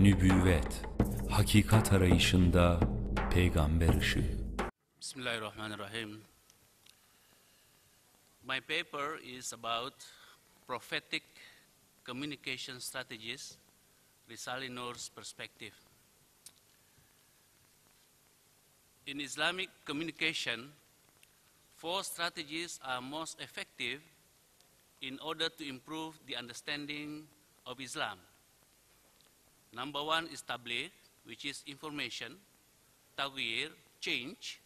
Nübüvvet, hakikat arayışında peygamber ışığı. Bismillahirrahmanirrahim. My paper is about prophetic communication strategies, Risale-i Nur's perspective. In Islamic communication, 4 strategies are most effective in order to improve the understanding of Islam. Number 1 is tabligh, which is information, taghyir, change,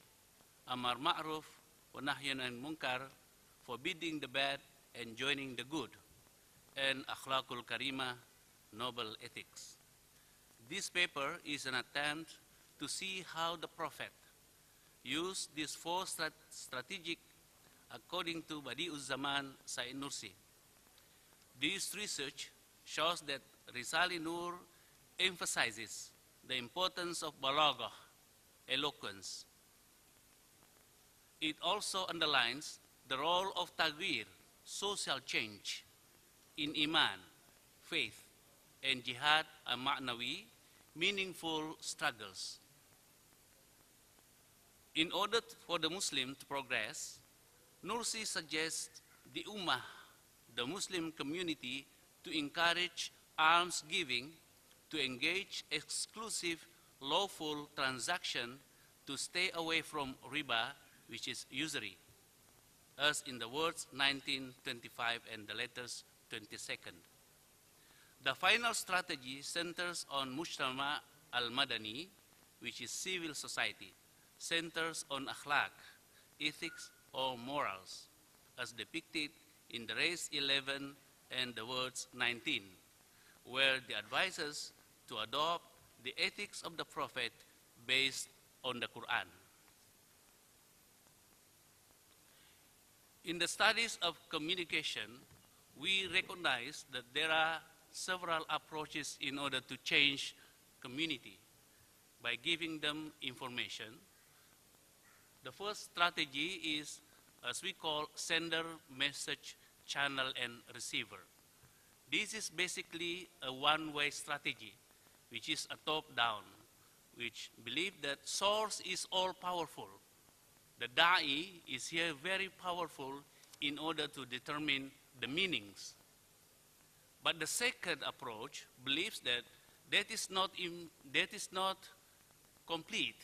amar ma'ruf, wa nahyan anil munkar, forbidding the bad and joining the good, and akhlaqul karima, noble ethics. This paper is an attempt to see how the Prophet used these 4 strategic according to Badi'uz Zaman Said Nursi. This research shows that Risale-i Nur emphasizes the importance of balaghah, eloquence. It also underlines the role of taghyir, social change, in iman, faith, and jihad al-ma'nawi, meaningful struggles. In order for the Muslim to progress, Nursi suggests the Ummah, the Muslim community, to encourage alms giving, to engage exclusive lawful transaction, to stay away from riba, which is usury, as in the words 1925 and the letters 22nd. The final strategy centers on Mujtama al-Madani, which is civil society, centers on akhlaq, ethics or morals, as depicted in the race 11 and the words 19, where the advises to adopt the ethics of the Prophet based on the Quran. In the studies of communication, we recognize that there are several approaches in order to change community by giving them information. The first strategy is, as we call, sender, message, channel, and receiver. This is basically a one-way strategy, which is a top-down, which believe that source is all-powerful. The da'i is here very powerful in order to determine the meanings. But the second approach believes that that is not complete,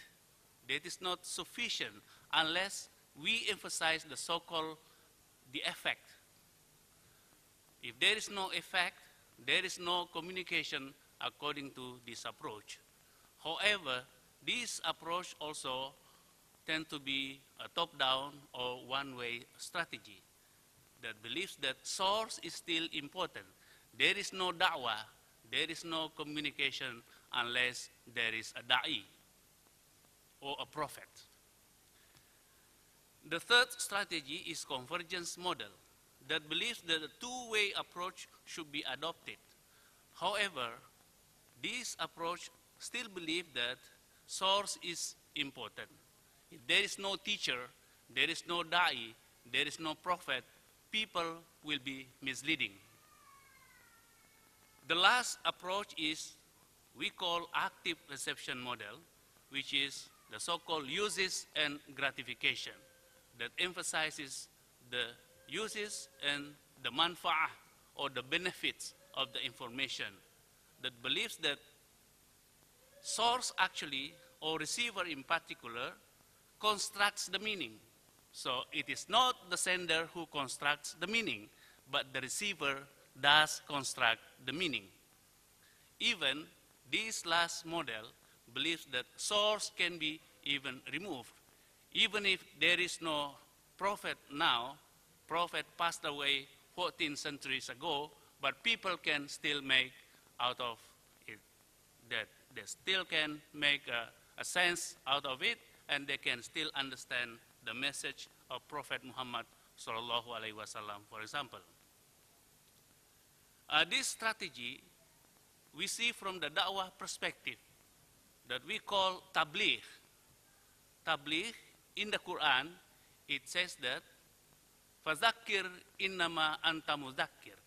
that is not sufficient unless we emphasize the so-called the effect. If there is no effect, there is no communication according to this approach. However, this approach also tends to be a top-down or one-way strategy that believes that source is still important. There is no da'wah, there is no communication unless there is a da'i or a prophet. The third strategy is convergence model that believes that a two-way approach should be adopted. However, this approach still believes that source is important. If there is no teacher, there is no da'i, there is no prophet, people will be misleading. The last approach is we call active reception model, which is the so-called uses and gratification that emphasizes the uses and the manfa'ah or the benefits of the information, that believes that source actually or receiver in particular constructs the meaning. So it is not the sender who constructs the meaning, but the receiver does construct the meaning. Even this last model believes that source can be even removed. Even if there is no prophet now, prophet passed away 14 centuries ago, but people can still make out of it, that they still can make a sense out of it, and they can still understand the message of Prophet Muhammad sallallahu alaihi wasallam, for example. This strategy we see from the da'wah perspective that we call tabligh. Tabligh, in the Quran, it says that, فَذَكِّرْ إِنَّمَا أَنْتَ مُذَكِّرْ.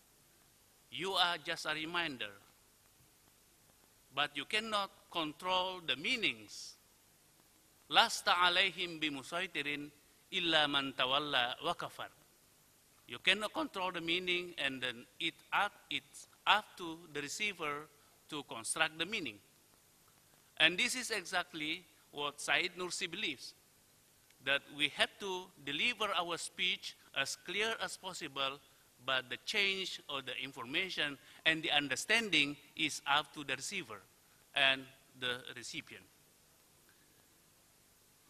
You are just a reminder. but you cannot control the meanings. Lasta alayhim bimusaytirin illa man tawalla wa kafar. You cannot control the meaning, and then it's up to the receiver to construct the meaning. And this is exactly what Said Nursi believes, that we have to deliver our speech as clear as possible, but the change of the information and the understanding is up to the receiver and the recipient.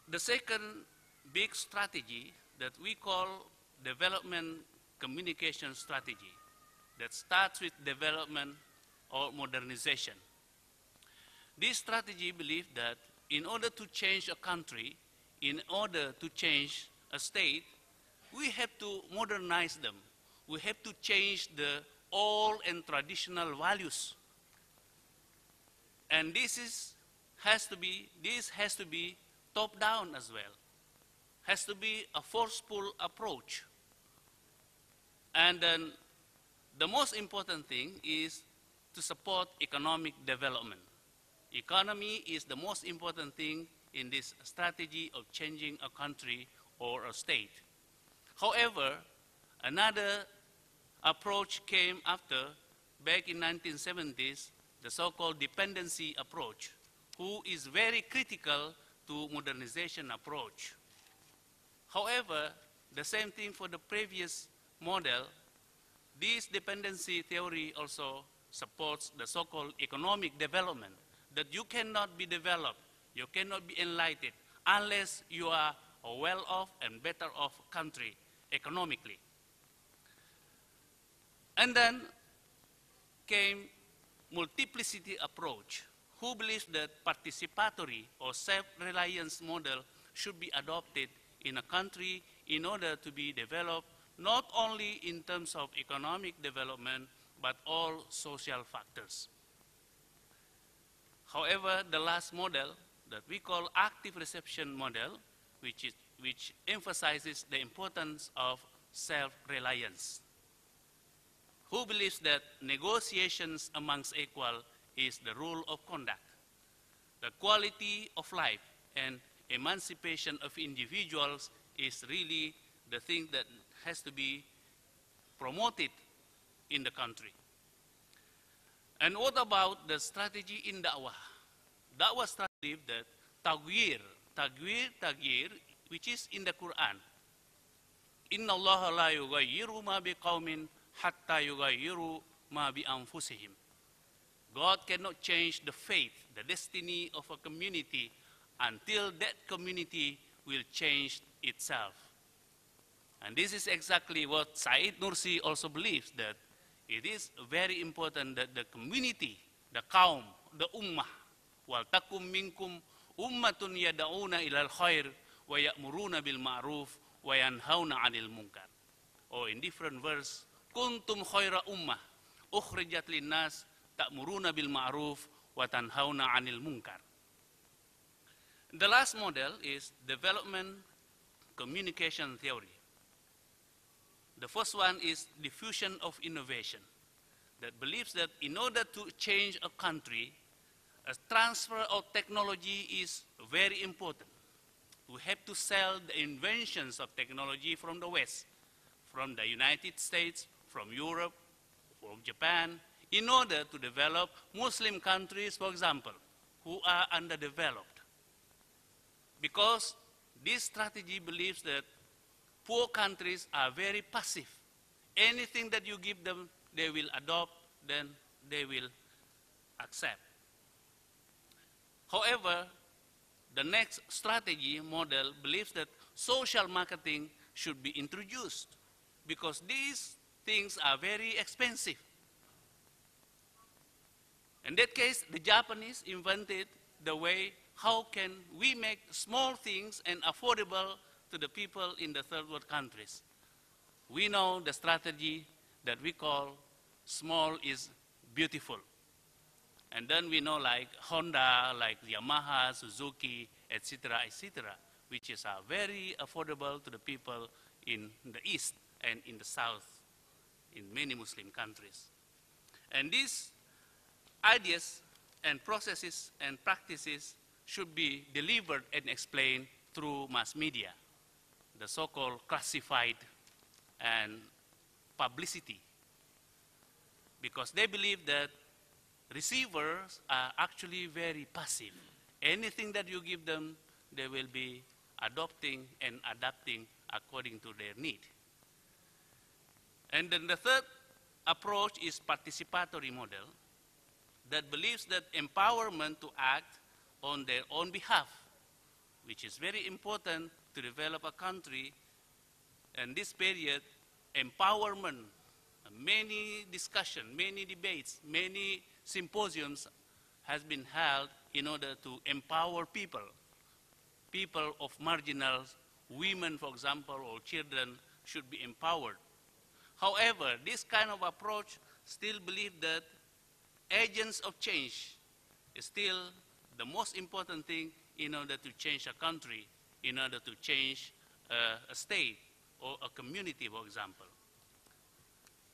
The second big strategy that we call development communication strategy, that starts with development or modernization. This strategy believes that in order to change a country, in order to change a state, we have to modernize them. We have to change the old and traditional values. And this has to be top-down as well. Has to be a forceful approach. And then the most important thing is to support economic development. Economy is the most important thing in this strategy of changing a country or a state. However, another approach came after, back in 1970s, the so-called dependency approach, who is very critical to modernization approach. However, the same thing for the previous model, this dependency theory also supports the so-called economic development, that you cannot be developed, you cannot be enlightened unless you are a well-off and better-off country economically. And then came multiplicity approach, who believes that participatory or self-reliance model should be adopted in a country in order to be developed not only in terms of economic development, but all social factors. However, the last model that we call active reception model, which emphasizes the importance of self-reliance, who believes that negotiations amongst equal is the rule of conduct. The quality of life and emancipation of individuals is really the thing that has to be promoted in the country. And what about the strategy in da'wah? Da'wah strategy that tagwir, which is in the Quran. Inna Allah la yughayyiru ma biqawmin hatta yughayyiru ma bi anfusihim. God cannot change the fate, the destiny of a community until that community will change itself. And this is exactly what Said Nursi also believes, that it is very important that the community, the kaum, the ummah, wal takum minkum ummatun yad'una ila al-khair wa ya'muruna bil ma'ruf wa yanhauna 'anil munkar. Or in different verse, kuntum khaira ummah ukhrijat lin-nas ta'muruna bil ma'ruf wa tanhauna 'anil munkar. The last model is development communication theory. The first one is diffusion of innovation, that believes that in order to change a country, a transfer of technology is very important. We have to sell the inventions of technology from the West, from the United States, from Europe, from Japan, in order to develop Muslim countries, for example, who are underdeveloped. Because this strategy believes that poor countries are very passive. Anything that you give them, they will adopt, then they will accept. However, the next strategy model believes that social marketing should be introduced, because these things are very expensive. In that case, the Japanese invented the way how can we make small things and affordable to the people in the third world countries. We know the strategy that we call small is beautiful. And then we know like Honda, like Yamaha, Suzuki, etc., which is very affordable to the people in the East and in the South, in many Muslim countries. And these ideas and processes and practices should be delivered and explained through mass media, the so-called classified and publicity, because they believe that receivers are actually very passive. Anything that you give them, they will be adopting and adapting according to their need. And then the third approach is participatory model that believes that empowerment to act on their own behalf, which is very important to develop a country. And this period, empowerment, many discussions, many debates, many symposiums has been held in order to empower people, people of marginals, women, for example, or children should be empowered. However, this kind of approach still believe that agents of change is still the most important thing in order to change a country, in order to change a state or a community, for example.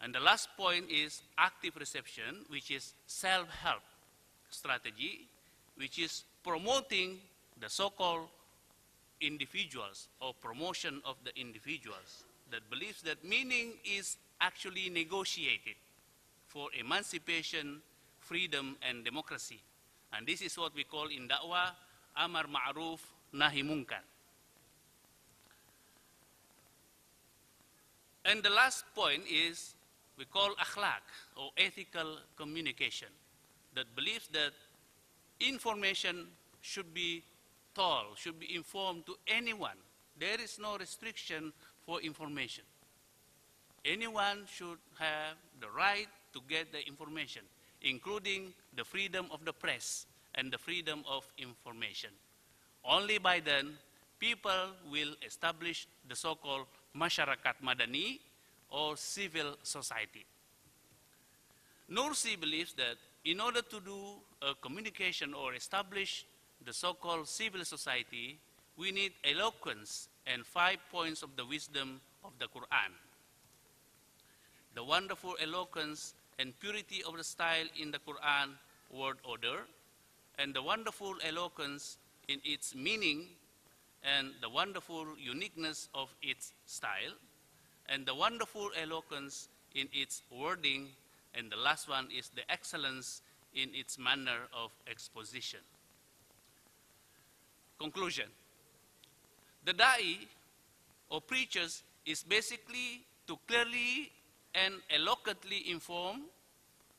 And the last point is active reception, which is self-help strategy, which is promoting the so-called individuals or promotion of the individuals that believes that meaning is actually negotiated for emancipation, freedom, and democracy. And this is what we call in da'wah, amar ma'ruf, nahi munkar. And the last point is we call akhlaq, or ethical communication, that believes that information should be told, should be informed to anyone. There is no restriction for information. Anyone should have the right to get the information, including the freedom of the press and the freedom of information. Only by then, people will establish the so-called masyarakat madani, or civil society. Nursi believes that in order to do a communication or establish the so-called civil society, we need eloquence and 5 points of the wisdom of the Quran. The wonderful eloquence and purity of the style in the Quran word order, and the wonderful eloquence in its meaning, and the wonderful uniqueness of its style, and the wonderful eloquence in its wording, and the last one is the excellence in its manner of exposition. Conclusion. The da'i, or preachers, is basically to clearly and eloquently inform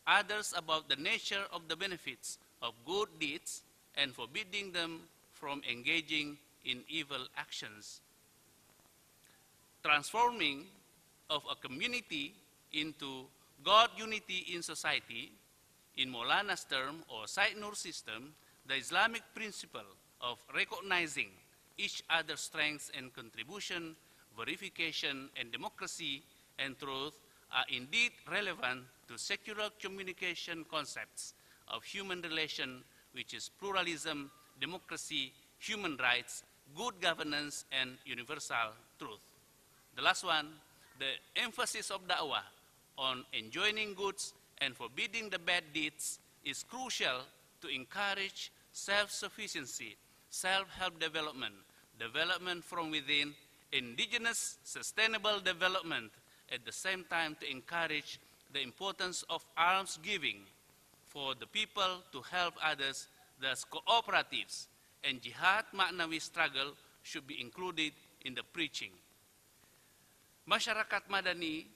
others about the nature of the benefits of good deeds and forbidding them from engaging in evil actions. Transforming of a community into God unity in society, in Maulana's term or Said Nur system, the Islamic principle of recognizing each other's strengths and contribution, verification and democracy and truth are indeed relevant to secular communication concepts of human relation, which is pluralism, democracy, human rights, good governance, and universal truth. The last one, the emphasis of da'wah on enjoining goods and forbidding the bad deeds is crucial to encourage self-sufficiency, self-help development, development from within, indigenous sustainable development, at the same time to encourage the importance of alms giving for the people to help others, thus cooperatives and jihad maknawi struggle should be included in the preaching. Masyarakat Madani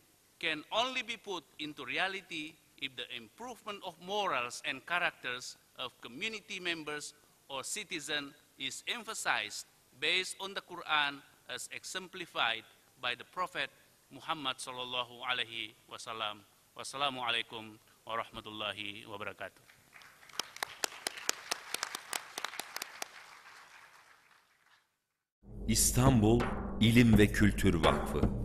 can only be put into reality if the improvement of morals and characters of community members or citizens is emphasized based on the Quran as exemplified by the Prophet Muhammad sallallahu alaihi wasallam. Wassalamu alaikum warahmatullahi wabarakatuh. İstanbul İlim ve Kültür Vakfı